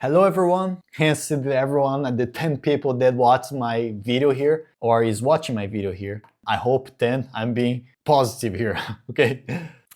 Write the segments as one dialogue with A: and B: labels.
A: Hello everyone, thanks to everyone and the 10 people that watched my video here or is watching my video here. I hope 10, I'm being positive here, okay?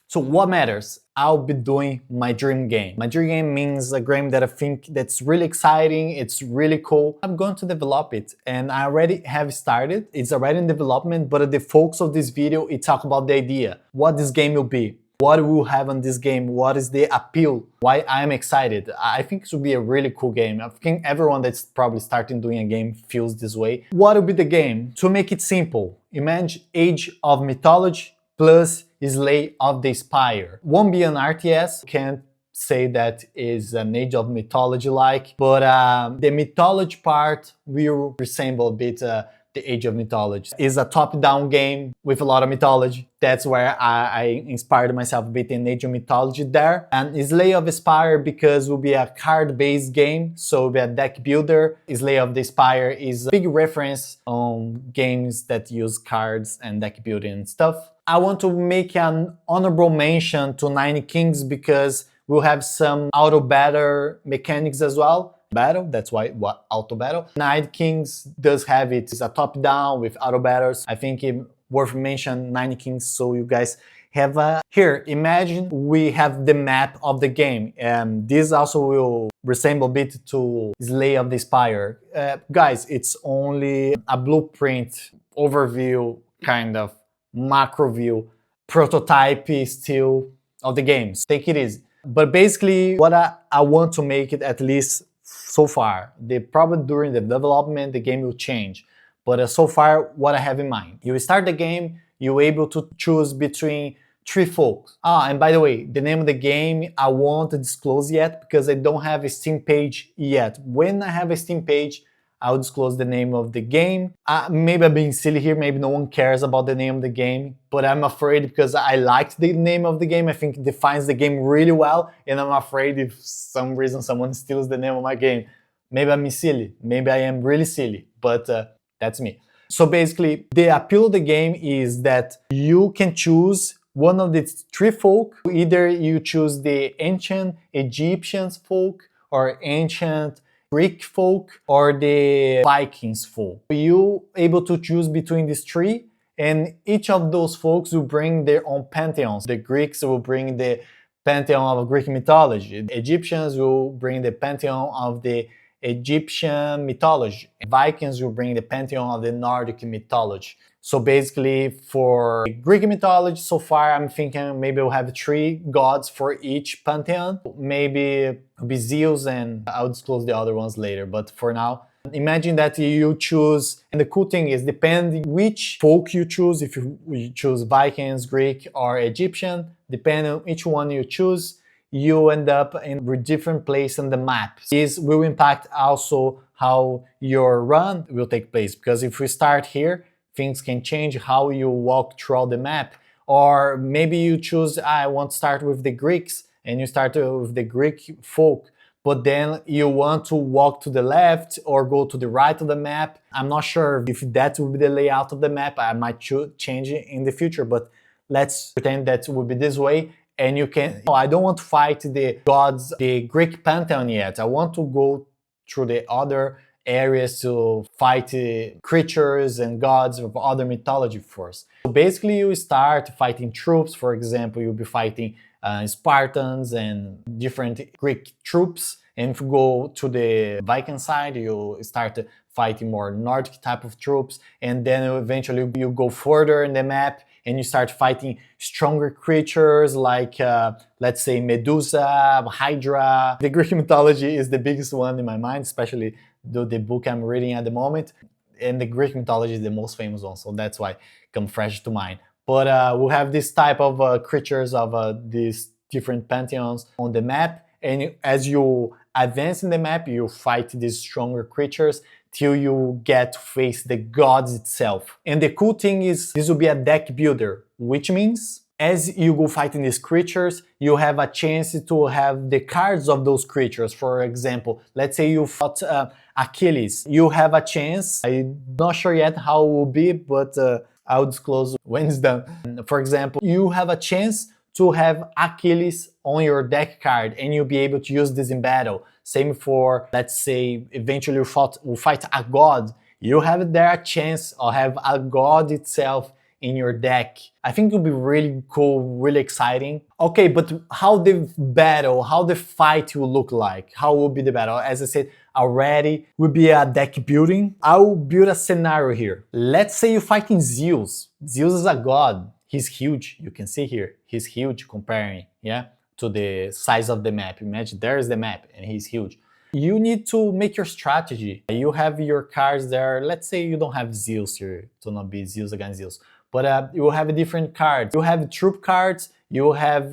A: So what matters? I'll be doing my dream game. My dream game means a game that I think that's really exciting, it's really cool. I'm going to develop it and I already have started. It's already in development, but the focus of this video, it talk about the idea, what this game will be. What we will have on this game, what is the appeal, why I'm excited. I think it will be a really cool game. I think everyone that's probably starting doing a game feels this way. What will be the game? To make it simple, imagine Age of Mythology plus Slay of the Spire. Won't be an RTS, can't say that is an Age of Mythology like, but the mythology part will resemble a bit the Age of Mythology. It's a top-down game with a lot of mythology. That's where I inspired myself a bit in Age of Mythology there. And Slay of the Spire because it will be a card-based game, so it will be a deck builder. Slay of the Spire is a big reference on games that use cards and deck building and stuff. I want to make an honorable mention to Nine Kings because we'll have some auto battle mechanics as well. Battle, that's why what auto battle. Night Kings does have it. It's a top down with auto battles. I think it's worth mention Nine Kings so you guys have a here. Imagine we have the map of the game, and this also will resemble a bit to Slay of the Spire. Guys, it's only a blueprint overview, kind of macro view, prototype still of the games. Take it easy. But basically, what I want to make it at least so far, probably during the development, the game will change. But so far, what I have in mind. You start the game, you're able to choose between three folks. And by the way, the name of the game, I won't disclose yet because I don't have a Steam page yet. When I have a Steam page, I'll disclose the name of the game. Maybe I'm being silly here, maybe no one cares about the name of the game, but I'm afraid because I liked the name of the game. I think it defines the game really well, and I'm afraid if some reason someone steals the name of my game. Maybe I'm silly, maybe I am really silly, but that's me. So basically, the appeal of the game is that you can choose one of the three folk. Either you choose the ancient Egyptians folk or ancient Greek folk or the Vikings folk. You able to choose between these three, and each of those folks will bring their own pantheons. The Greeks will bring the pantheon of Greek mythology. The Egyptians will bring the pantheon of the Egyptian mythology. Vikings will bring the pantheon of the Nordic mythology. So basically, for Greek mythology, so far I'm thinking maybe we'll have three gods for each pantheon. Maybe it'll be Zeus, and I'll disclose the other ones later. But for now, imagine that you choose, and the cool thing is, depending which folk you choose, if you choose Vikings, Greek, or Egyptian, depending on which one you choose, you end up in a different place on the map. This will impact also how your run will take place, because if we start here, things can change how you walk throughout the map. Or maybe you choose, I want to start with the Greeks, and you start with the Greek folk, but then you want to walk to the left or go to the right of the map. I'm not sure if that will be the layout of the map. I might change it in the future, but let's pretend that will be this way. And you can, I don't want to fight the gods, the Greek pantheon yet. I want to go through the other areas to fight creatures and gods of other mythology first. So basically you start fighting troops. For example, you'll be fighting Spartans and different Greek troops. And if you go to the Viking side, you start fighting more Nordic type of troops. And then eventually you go further in the map and you start fighting stronger creatures like, let's say, Medusa, Hydra. The Greek mythology is the biggest one in my mind, especially the book I'm reading at the moment. And the Greek mythology is the most famous one, so that's why it comes fresh to mind. But we'll have this type of creatures of these different pantheons on the map. And as you advance in the map, you fight these stronger creatures till you get to face the gods itself. And the cool thing is this will be a deck builder, which means as you go fighting these creatures, you have a chance to have the cards of those creatures. For example, let's say you fought Achilles. You have a chance. I'm not sure yet how it will be, but I'll disclose when it's done. For example, you have a chance to have Achilles on your deck card and you'll be able to use this in battle. Same for, let's say, eventually you fight a god. You have there a chance of have a god itself in your deck. I think it would be really cool, really exciting. Okay, but how the battle, how the fight will look like? How will be the battle? As I said already, will be a deck building. I will build a scenario here. Let's say you're fighting Zeus. Zeus is a god. He's huge. You can see here, he's huge comparing, yeah, to the size of the map. Imagine there's the map and he's huge. You need to make your strategy. You have your cards there. Let's say you don't have Zeus here, to not be Zeus against Zeus. But you have different cards. You have troop cards, you have,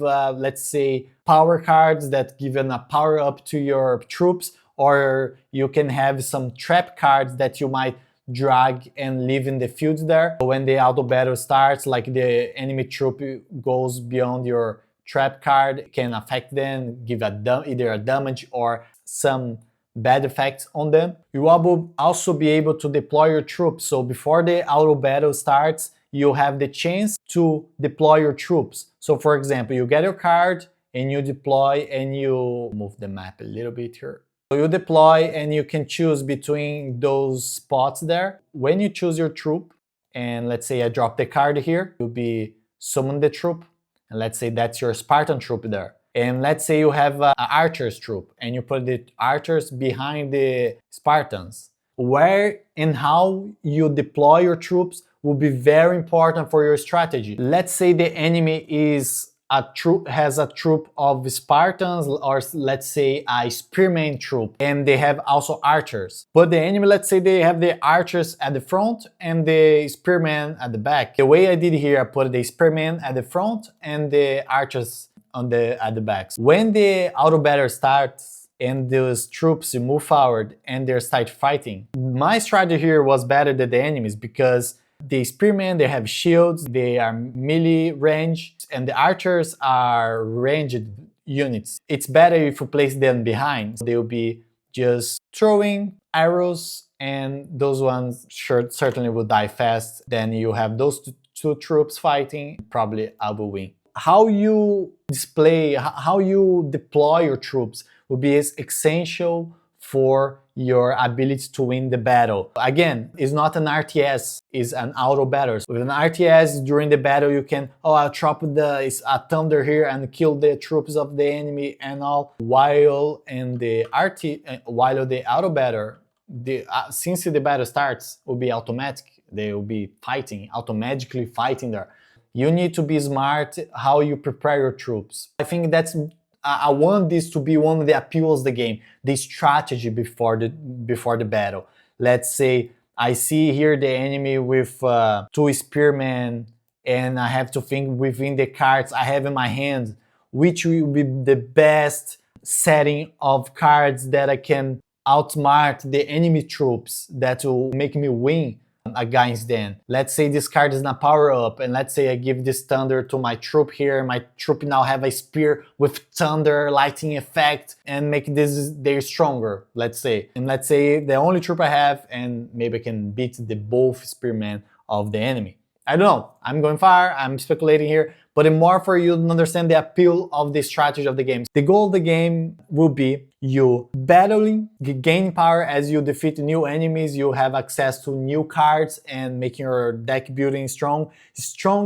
A: let's say, power cards that give a power up to your troops, or you can have some trap cards that you might drag and leave in the field there. When the auto battle starts, like the enemy troop goes beyond your trap card, can affect them, give either a damage or some bad effects on them. You will also be able to deploy your troops. So before the auto battle starts, you have the chance to deploy your troops. So for example, you get your card and you deploy and you move the map a little bit here. So you deploy and you can choose between those spots there. When you choose your troop, and let's say I drop the card here, you'll be summon the troop. And let's say that's your Spartan troop there. And let's say you have an archer's troop and you put the archers behind the Spartans. Where and how you deploy your troops will be very important for your strategy. Let's say the enemy has a troop of Spartans, or let's say a spearman troop, and they have also archers. But the enemy, let's say they have the archers at the front and the spearman at the back. The way I did here, I put the spearman at the front and the archers at the backs. When the auto battle starts and those troops move forward and they start fighting, my strategy here was better than the enemies, because the spearmen, they have shields, they are melee range, and the archers are ranged units. It's better if you place them behind. They'll be just throwing arrows, and those ones certainly will die fast. Then you have those two troops fighting, probably I will win. How you deploy your troops will be essential for your ability to win the battle. Again, it's not an RTS, it's an auto battle. With an RTS, during the battle, you can, I'll drop a thunder here and kill the troops of the enemy and all. While the auto battle, since the battle starts, will be automatic. They will be automatically fighting there. You need to be smart how you prepare your troops. I think I want this to be one of the appeals of the game, the strategy before the battle. Let's say I see here the enemy with two spearmen, and I have to think within the cards I have in my hand, which will be the best setting of cards that I can outsmart the enemy troops that will make me win against them. Let's say this card is not power up, and let's say I give this thunder to my troop here. My troop now have a spear with thunder lightning effect and make they're stronger, let's say. And let's say the only troop I have, and maybe I can beat the both spearmen of the enemy. I don't know, I'm going far, I'm speculating here, but it's more for you to understand the appeal of the strategy of the game. The goal of the game will be you battling, gaining power as you defeat new enemies, you have access to new cards and making your deck building strong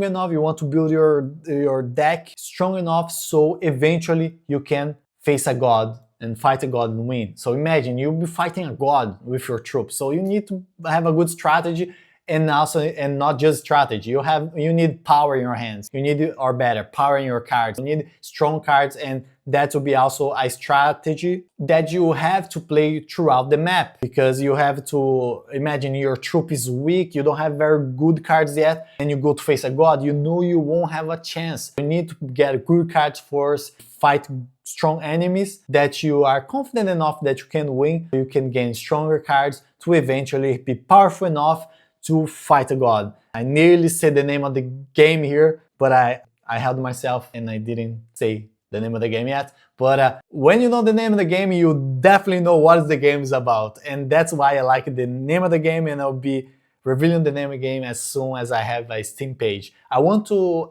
A: enough. You want to build your deck strong enough so eventually you can face a god and fight a god and win. So imagine you'll be fighting a god with your troops. So you need to have a good strategy. And not just strategy. You need power in your hands. You need, or better, power in your cards. You need strong cards, and that will be also a strategy that you have to play throughout the map, because you have to imagine your troop is weak, you don't have very good cards yet, and you go to face a god, you know you won't have a chance. You need to get good cards first, fight strong enemies that you are confident enough that you can win. You can gain stronger cards to eventually be powerful enough to fight a god. I nearly said the name of the game here, but I held myself and I didn't say the name of the game yet. But when you know the name of the game, you definitely know what the game is about. And that's why I like the name of the game, and I'll be revealing the name of the game as soon as I have a Steam page.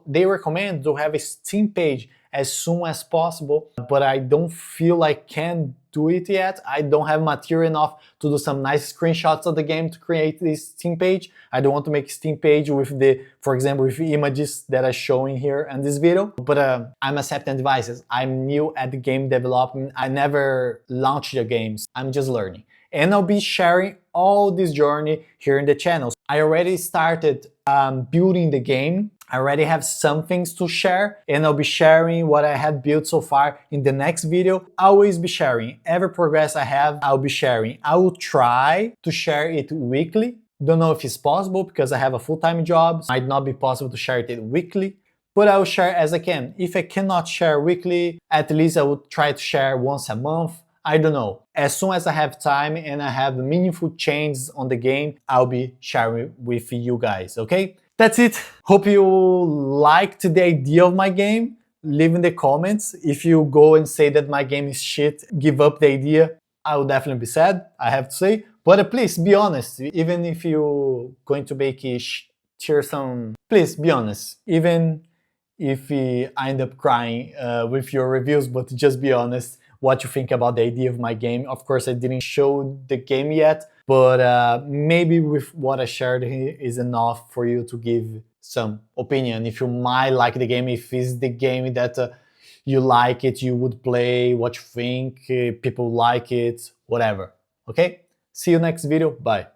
A: They recommend to have a Steam page as soon as possible, but I don't feel I can do it yet. I don't have material enough to do some nice screenshots of the game to create this Steam page. I don't want to make a Steam page with for example, with images that are showing here in this video, but I'm accepting devices. I'm new at the game development. I never launched the games. I'm just learning. And I'll be sharing all this journey here in the channel. I already started building the game. I already have some things to share, and I'll be sharing what I have built so far in the next video. I'll always be sharing. Every progress I have, I'll be sharing. I will try to share it weekly. Don't know if it's possible because I have a full-time job. Might not be possible to share it weekly, but I will share as I can. If I cannot share weekly, at least I will try to share once a month. I don't know. As soon as I have time and I have meaningful changes on the game, I'll be sharing with you guys, okay? That's it. Hope you liked the idea of my game. Leave in the comments. If you go and say that my game is shit, give up the idea, I will definitely be sad, I have to say. But please be honest. Even if you're going to make it share some, please be honest. Even if I end up crying with your reviews, but just be honest what you think about the idea of my game. Of course, I didn't show the game yet, but maybe with what I shared here is enough for you to give some opinion. If you might like the game, if it's the game that you like it, you would play, what you think, people like it, whatever. Okay? See you next video. Bye.